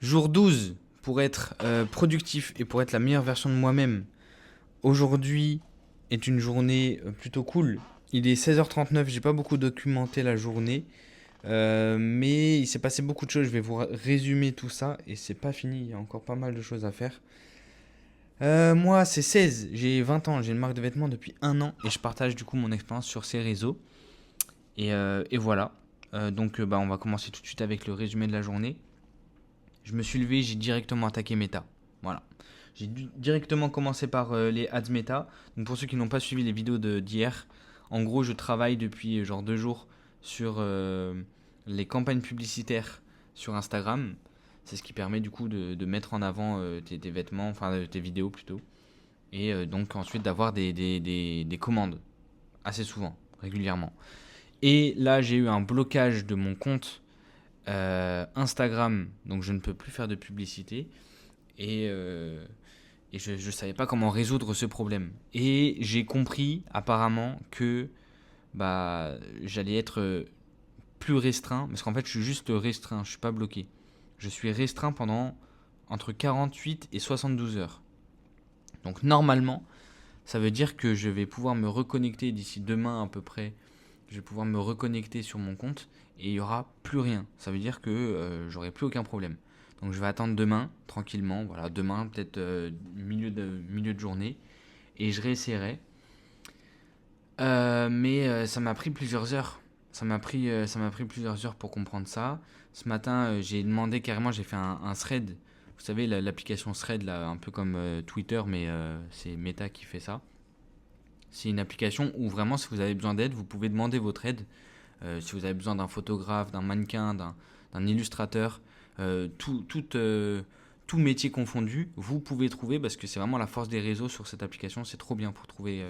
Jour 12 pour être productif et pour être la meilleure version de moi-même. Aujourd'hui est une journée plutôt cool. Il est 16h39, j'ai pas beaucoup documenté la journée, mais il s'est passé beaucoup de choses. Je vais vous résumer tout ça et c'est pas fini, il y a encore pas mal de choses à faire. Moi, c'est 16, j'ai 20 ans, j'ai une marque de vêtements depuis un an et je partage du coup mon expérience sur ces réseaux. Et voilà. Donc, on va commencer tout de suite avec le résumé de la journée. Je me suis levé, j'ai directement attaqué Meta. Voilà. J'ai directement commencé par les ads Meta. Donc pour ceux qui n'ont pas suivi les vidéos d'hier, en gros, je travaille depuis genre 2 jours sur les campagnes publicitaires sur Instagram. C'est ce qui permet du coup de mettre en avant tes vêtements, enfin tes vidéos plutôt. Et donc ensuite d'avoir des commandes assez souvent, régulièrement. Et là, j'ai eu un blocage de mon compte Instagram, donc je ne peux plus faire de publicité. Et je ne savais pas comment résoudre ce problème. Et j'ai compris apparemment que j'allais être plus restreint, parce qu'en fait je suis juste restreint, je ne suis pas bloqué. Je suis restreint pendant entre 48 et 72 heures. Donc normalement, ça veut dire que je vais pouvoir me reconnecter d'ici demain à peu près. Je vais pouvoir me reconnecter sur mon compte et il n'y aura plus rien. Ça veut dire que j'aurai plus aucun problème. Donc je vais attendre demain, tranquillement. Voilà, demain, peut-être milieu de journée. Et je réessayerai. Mais ça m'a pris plusieurs heures. Ça m'a pris plusieurs heures pour comprendre ça. Ce matin, j'ai demandé carrément, j'ai fait un thread. Vous savez, l'application thread, là, un peu comme Twitter, mais c'est Meta qui fait ça. C'est une application où vraiment, si vous avez besoin d'aide, vous pouvez demander votre aide. Si vous avez besoin d'un photographe, d'un mannequin, d'un illustrateur, tout métier confondu, vous pouvez trouver, parce que c'est vraiment la force des réseaux sur cette application. C'est trop bien pour trouver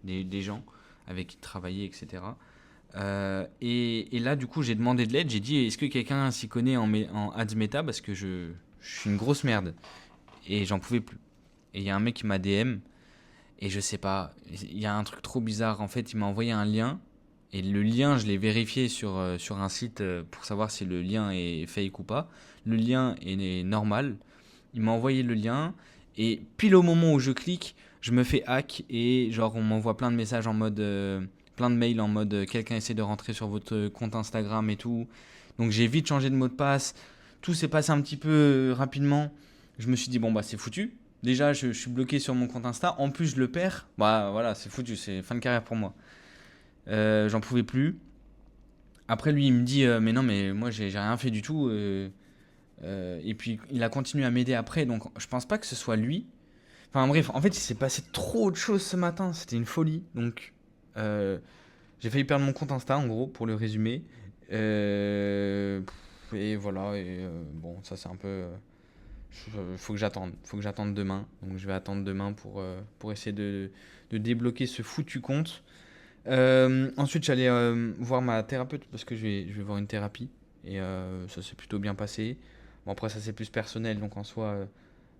des gens avec qui travailler, etc. Et là, du coup, j'ai demandé de l'aide. J'ai dit, est-ce que quelqu'un s'y connaît en ads meta, parce que je suis une grosse merde et j'en pouvais plus. Et il y a un mec qui m'a DM et je sais pas, il y a un truc trop bizarre. En fait, il m'a envoyé un lien et le lien, je l'ai vérifié sur un site pour savoir si le lien est fake ou pas. Le lien est normal. Il m'a envoyé le lien et pile au moment où je clique, je me fais hack et genre on m'envoie plein de messages en mode plein de mails en mode quelqu'un essaie de rentrer sur votre compte Instagram et tout. Donc j'ai vite changé de mot de passe. Tout s'est passé un petit peu rapidement. Je me suis dit bon bah c'est foutu. Déjà je suis bloqué sur mon compte Insta. En plus je le perds. Bah voilà c'est foutu. C'est fin de carrière pour moi. J'en pouvais plus. Après lui il me dit mais non mais moi j'ai rien fait du tout. Et puis il a continué à m'aider après. Donc je pense pas que ce soit lui. Enfin bref, en fait, il s'est passé trop de choses ce matin, c'était une folie. Donc, euh, j'ai failli perdre mon compte Insta, en gros, pour le résumer. Et voilà, et bon, ça c'est un peu... faut que j'attende demain. Donc je vais attendre demain pour essayer de débloquer ce foutu compte. Ensuite, j'allais voir ma thérapeute parce que je vais voir une thérapie. Et ça s'est plutôt bien passé. Bon, après, ça c'est plus personnel, donc en soi,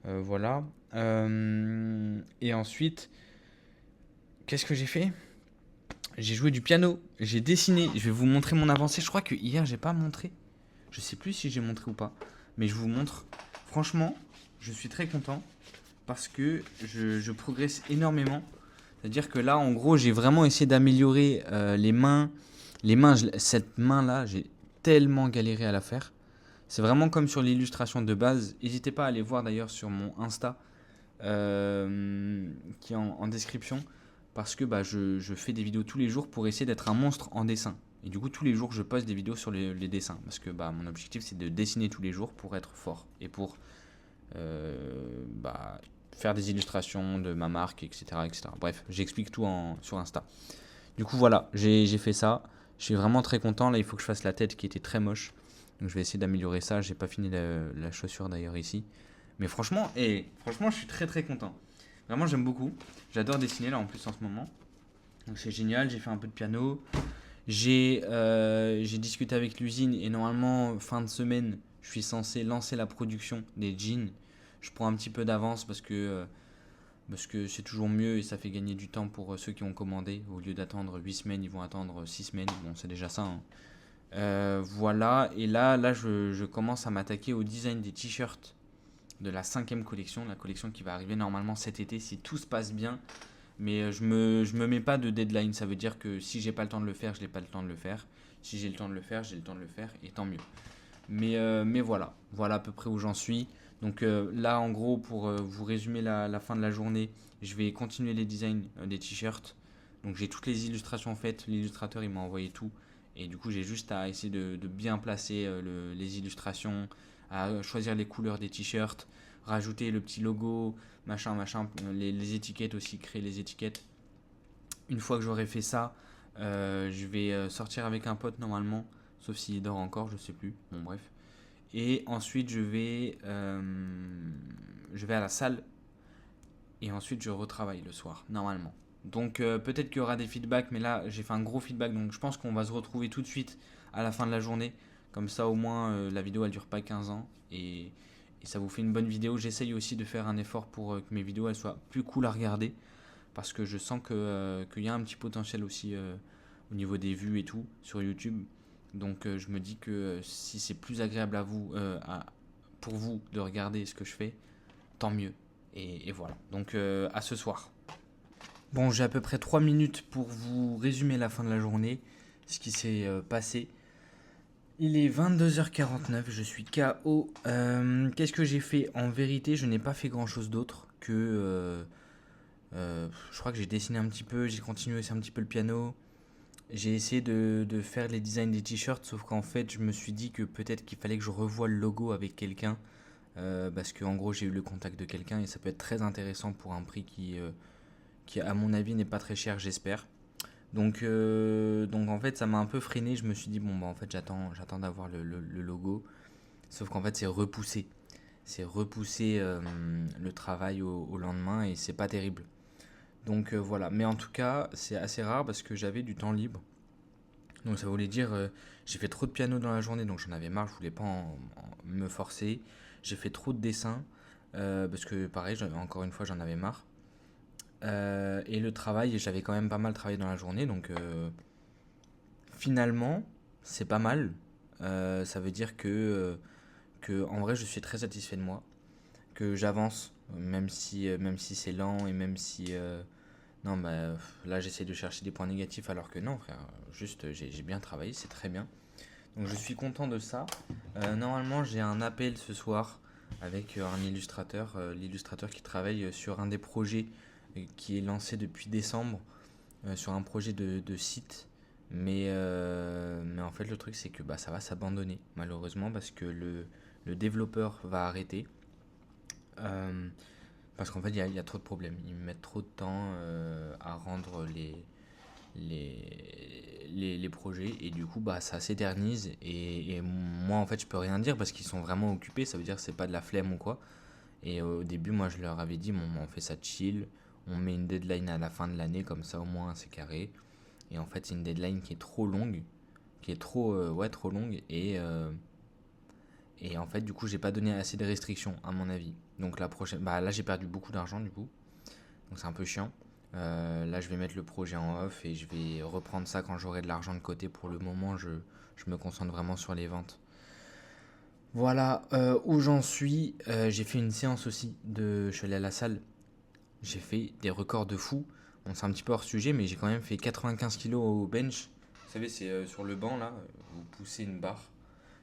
voilà. Et ensuite, qu'est-ce que j'ai fait? J'ai joué du piano, j'ai dessiné. Je vais vous montrer mon avancée. Je crois que hier, j'ai pas montré. Je sais plus si j'ai montré ou pas. Mais je vous montre. Franchement, je suis très content parce que je progresse énormément. C'est-à-dire que là, en gros, j'ai vraiment essayé d'améliorer les mains. Cette main-là, j'ai tellement galéré à la faire. C'est vraiment comme sur l'illustration de base. N'hésitez pas à aller voir d'ailleurs sur mon Insta qui est en description parce que je fais des vidéos tous les jours pour essayer d'être un monstre en dessin. Et du coup, tous les jours, je poste des vidéos sur les dessins parce que mon objectif, c'est de dessiner tous les jours pour être fort et pour faire des illustrations de ma marque, etc. etc. Bref, j'explique tout sur Insta. Du coup, voilà, j'ai fait ça. Je suis vraiment très content. Là, il faut que je fasse la tête qui était très moche. Donc, je vais essayer d'améliorer ça. J'ai pas fini la chaussure d'ailleurs ici. Mais franchement, je suis très très content. Vraiment, j'aime beaucoup. J'adore dessiner là en plus en ce moment. Donc, c'est génial. J'ai fait un peu de piano. J'ai discuté avec l'usine et normalement, fin de semaine, je suis censé lancer la production des jeans. Je prends un petit peu d'avance parce que c'est toujours mieux et ça fait gagner du temps pour ceux qui ont commandé. Au lieu d'attendre 8 semaines, ils vont attendre 6 semaines. Bon, c'est déjà ça, hein. Voilà, et là je commence à m'attaquer au design des t-shirts de la 5e collection, la collection qui va arriver normalement cet été si tout se passe bien. Mais je me mets pas de deadline, ça veut dire que si j'ai pas le temps de le faire, je n'ai pas le temps de le faire. Si j'ai le temps de le faire, j'ai le temps de le faire, et tant mieux. Mais voilà à peu près où j'en suis. Donc là, en gros, pour vous résumer la fin de la journée, je vais continuer les designs des t-shirts. Donc j'ai toutes les illustrations faites, l'illustrateur il m'a envoyé tout. Et du coup, j'ai juste à essayer de bien placer les illustrations, à choisir les couleurs des t-shirts, rajouter le petit logo, machin, les étiquettes aussi, créer les étiquettes. Une fois que j'aurai fait ça, je vais sortir avec un pote normalement, sauf s'il dort encore, je sais plus. Bon, bref. Et ensuite, je vais à la salle et ensuite je retravaille le soir, normalement. Donc peut-être qu'il y aura des feedbacks, mais là j'ai fait un gros feedback, donc je pense qu'on va se retrouver tout de suite à la fin de la journée. Comme ça au moins la vidéo elle dure pas 15 ans et ça vous fait une bonne vidéo. J'essaye aussi de faire un effort pour que mes vidéos elles soient plus cool à regarder parce que je sens qu'il y a un petit potentiel aussi au niveau des vues et tout sur YouTube. Donc je me dis que si c'est plus agréable à vous, pour vous de regarder ce que je fais, tant mieux. Et voilà. Donc à ce soir. Bon, j'ai à peu près 3 minutes pour vous résumer la fin de la journée, ce qui s'est passé. Il est 22h49, je suis KO. Qu'est-ce que j'ai fait? En vérité, je n'ai pas fait grand-chose d'autre que... je crois que j'ai dessiné un petit peu, j'ai continué aussi un petit peu le piano. J'ai essayé de faire les designs des t-shirts, sauf qu'en fait, je me suis dit que peut-être qu'il fallait que je revoie le logo avec quelqu'un. Parce qu'en gros, j'ai eu le contact de quelqu'un et ça peut être très intéressant pour un prix qui à mon avis n'est pas très cher, j'espère. Donc en fait ça m'a un peu freiné, je me suis dit bon bah en fait j'attends d'avoir le logo, sauf qu'en fait c'est repousser le travail au lendemain et c'est pas terrible. Donc voilà, mais en tout cas c'est assez rare parce que j'avais du temps libre, donc ça voulait dire j'ai fait trop de piano dans la journée donc j'en avais marre, je voulais pas me forcer, j'ai fait trop de dessins parce que pareil encore une fois j'en avais marre. Et le travail, j'avais quand même pas mal travaillé dans la journée, donc finalement, c'est pas mal. Ça veut dire que en vrai, je suis très satisfait de moi, que j'avance, même si c'est lent et même si non, bah, là j'essaie de chercher des points négatifs alors que non, frère, juste j'ai bien travaillé, c'est très bien. Donc je suis content de ça. Normalement, j'ai un appel ce soir avec un illustrateur, l'illustrateur qui travaille sur un des projets qui est lancé depuis décembre sur un projet de site. Mais en fait, le truc, c'est que bah, ça va s'abandonner, malheureusement, parce que le développeur va arrêter. Euh, Parce qu'en fait, il y a trop de problèmes. Ils mettent trop de temps à rendre les projets et du coup, bah, ça s'éternise. Et moi, en fait, je peux rien dire parce qu'ils sont vraiment occupés. Ça veut dire que c'est pas de la flemme ou quoi. Et au début, moi, je leur avais dit, bon, on fait ça chill, on met une deadline à la fin de l'année, comme ça au moins c'est carré. Et en fait, c'est une deadline qui est trop longue, qui est trop, ouais, trop longue. Et en fait, du coup, j'ai pas donné assez de restrictions, à mon avis. Donc la prochaine, bah là, j'ai perdu beaucoup d'argent, du coup. Donc c'est un peu chiant. Là, je vais mettre le projet en off et je vais reprendre ça quand j'aurai de l'argent de côté. Pour le moment, je me concentre vraiment sur les ventes. Voilà où j'en suis. J'ai fait une séance aussi je suis allé à la salle. J'ai fait des records de fou. Bon, c'est un petit peu hors sujet, mais j'ai quand même fait 95 kilos au bench. Vous savez, c'est sur le banc là, vous poussez une barre.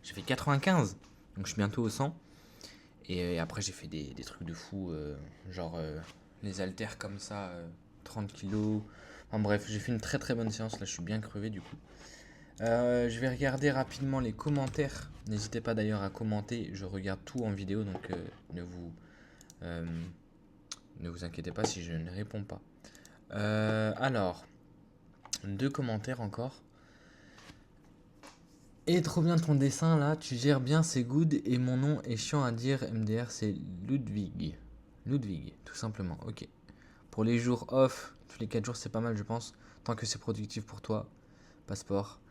J'ai fait 95, donc je suis bientôt au 100. Et après, j'ai fait des trucs de fou, genre les haltères comme ça, 30 kilos. Enfin bref, j'ai fait une très très bonne séance. Là, je suis bien crevé du coup. Je vais regarder rapidement les commentaires. N'hésitez pas d'ailleurs à commenter. Je regarde tout en vidéo, donc euh, ne vous inquiétez pas si je ne réponds pas. Alors, 2 commentaires encore. Et trop bien ton dessin là, tu gères bien, c'est good. Et mon nom est chiant à dire, MDR c'est Ludwig. Ludwig, tout simplement, ok. Pour les jours off, tous les 4 jours c'est pas mal je pense. Tant que c'est productif pour toi, passeport.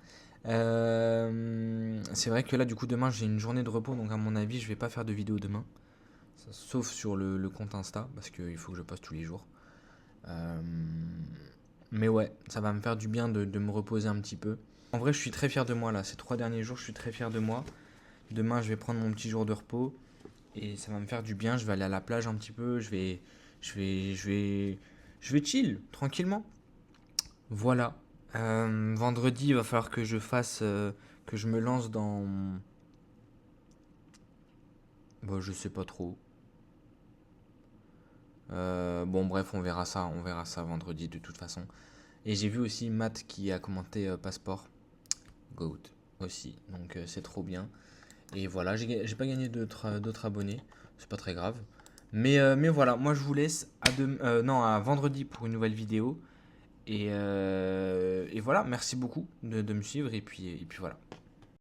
C'est vrai que là du coup demain j'ai une journée de repos, donc à mon avis je vais pas faire de vidéo demain. Sauf sur le compte Insta, parce qu'il faut que je poste tous les jours. Mais ouais, ça va me faire du bien de me reposer un petit peu. En vrai, je suis très fier de moi là. Ces 3 derniers jours, je suis très fier de moi. Demain, je vais prendre mon petit jour de repos et ça va me faire du bien. Je vais aller à la plage un petit peu. Je vais chill tranquillement. Voilà. Vendredi, il va falloir que que je me lance dans. Bon, je sais pas trop. Bon, bref, on verra ça vendredi de toute façon. Et j'ai vu aussi Matt qui a commenté Passeport. Goat aussi. Donc c'est trop bien. Et voilà, j'ai pas gagné d'autres abonnés. C'est pas très grave. Mais voilà, moi je vous laisse non, à vendredi pour une nouvelle vidéo. Et voilà, merci beaucoup de me suivre. Et puis voilà.